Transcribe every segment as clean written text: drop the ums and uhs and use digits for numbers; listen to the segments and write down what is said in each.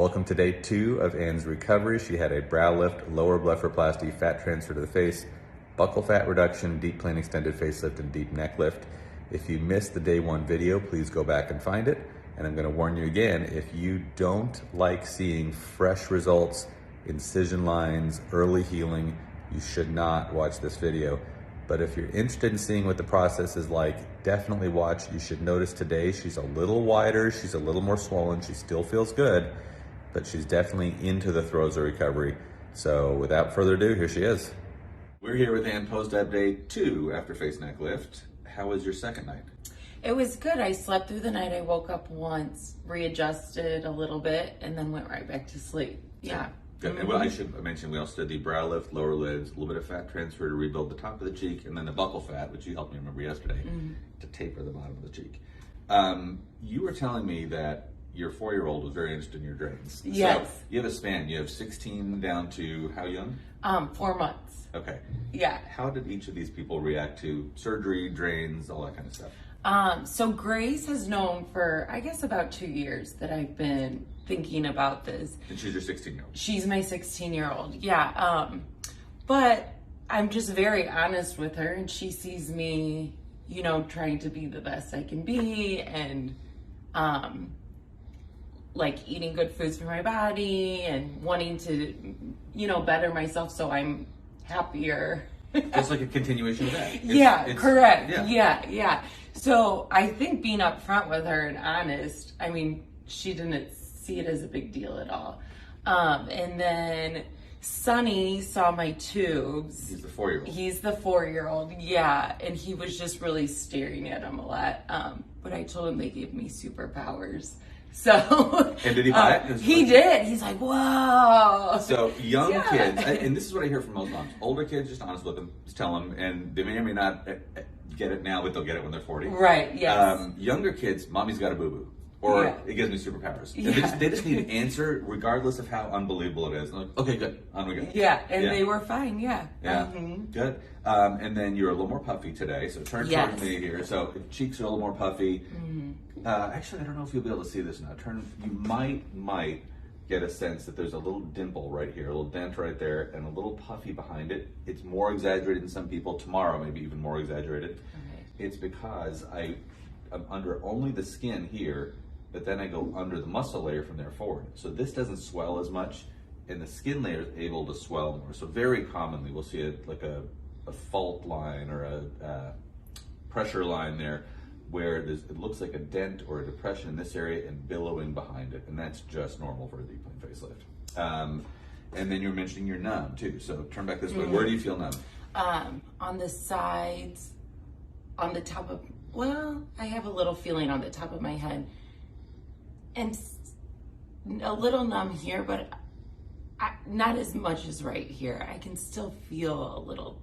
Welcome to day 2 of Anne's recovery. She had a brow lift, lower blepharoplasty, fat transfer to the face, buccal fat reduction, deep plane extended facelift, and deep neck lift. If you missed the day 1 video, please go back and find it. And I'm going to warn you again, if you don't like seeing fresh results, incision lines, early healing, you should not watch this video. But if you're interested in seeing what the process is like, definitely watch. You should notice today she's a little wider, she's a little more swollen, she still feels good, but she's definitely into the throes of recovery. So without further ado, here she is. We're here with Anne Postop day 2 after face neck lift. How was your second night? It was good. I slept through the night. I woke up once, readjusted a little bit, and then went right back to sleep. Yeah. Good. And well, I should mention, we also did the brow lift, lower lids, a little bit of fat transfer to rebuild the top of the cheek, and then the buccal fat, which you helped me remember yesterday, to taper the bottom of the cheek. You were telling me that your 4-year-old was very interested in your drains. Yes. So you have a span. You have 16 down to how young? 4 months. Okay. Yeah. How did each of these people react to surgery, drains, all that kind of stuff? So Grace has known for, I guess, about 2 years that I've been thinking about this. And she's your 16-year-old? She's my 16-year-old, yeah. But I'm just very honest with her, and she sees me, you know, trying to be the best I can be, and like eating good foods for my body and wanting to, you know, better myself so I'm happier. Just like a continuation of that. It's correct. Yeah. So I think being upfront with her and honest, I mean, she didn't see it as a big deal at all. And then Sonny saw my tubes. He's the 4-year-old. He's the 4-year-old, yeah. And he was just really staring at him a lot. But I told him they gave me superpowers. So and did he buy it? He did. He's like, whoa. So young kids, and this is what I hear from most moms. Older kids, just honest with them, just tell them, and they may or may not get it now, but they'll get it when they're 40. Right. Yes. Younger kids, mommy's got a boo boo, or it gives me superpowers. Yeah. They just need an answer, regardless of how unbelievable it is. And like, okay, good, on we go. Yeah, and they were fine. Yeah. Yeah. Good. And then you're a little more puffy today, so turn towards me here. So cheeks are a little more puffy. Actually, I don't know if you'll be able to see this now. You might get a sense that there's a little dimple right here, a little dent right there, and a little puffy behind it. It's more exaggerated in some people. Tomorrow, maybe even more exaggerated. Okay. It's because I'm under only the skin here, but then I go under the muscle layer from there forward. So this doesn't swell as much, and the skin layer is able to swell more. So very commonly, we'll see like a fault line or a pressure line there, where it looks like a dent or a depression in this area and billowing behind it, and that's just normal for a deep plane facelift. And then you're mentioning you're numb too, so turn back this way. Where do you feel numb? On the sides, on the top of, well, I have a little feeling on the top of my head, and a little numb here, but not as much as right here. I can still feel a little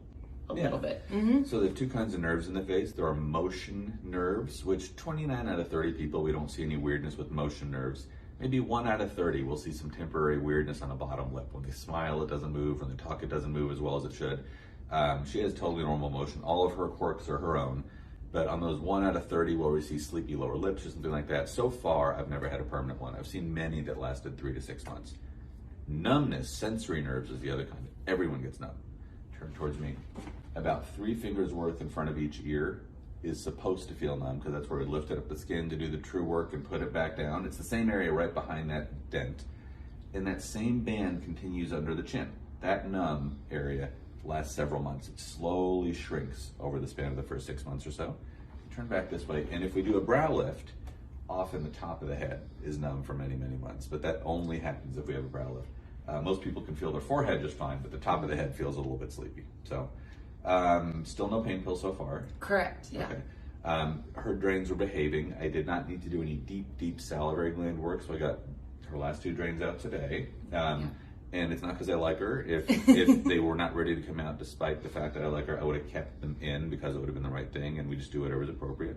bit. So there are 2 kinds of nerves in the face. There are motion nerves, which 29 out of 30 people, we don't see any weirdness with motion nerves. Maybe 1 out of 30 we'll see some temporary weirdness on the bottom lip. When they smile, it doesn't move. When they talk, it doesn't move as well as it should. She has totally normal motion. All of her quirks are her own. But on those 1 out of 30 where we see sleepy lower lips or something like that, so far I've never had a permanent one. I've seen many that lasted 3 to 6 months. Numbness, sensory nerves, is the other kind. Everyone gets numb. Turn towards me. About 3 fingers worth in front of each ear is supposed to feel numb, because that's where we lifted up the skin to do the true work and put it back down. It's the same area right behind that dent. And that same band continues under the chin. That numb area lasts several months. It slowly shrinks over the span of the first 6 months or so. Turn back this way, and if we do a brow lift, often the top of the head is numb for many, many months, but that only happens if we have a brow lift. Most people can feel their forehead just fine, but the top of the head feels a little bit sleepy. So still no pain pills so far. Correct, yeah. Okay. Her drains were behaving. I did not need to do any deep salivary gland work, so I got her last 2 drains out today. And it's not because I like her. If they were not ready to come out, despite the fact that I like her, I would have kept them in, because it would have been the right thing, and we just do whatever is appropriate.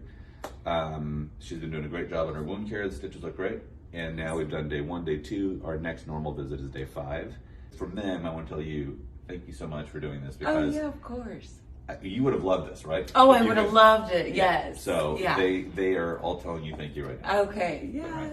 She's been doing a great job on her wound care. The stitches look great. And now we've done day 1, day 2. Our next normal visit is day 5. From them, I want to tell you, thank you so much for doing this, because of course. You would have loved this, right? Oh, I would have loved it, yes. So they are all telling you thank you right now. Okay, yeah.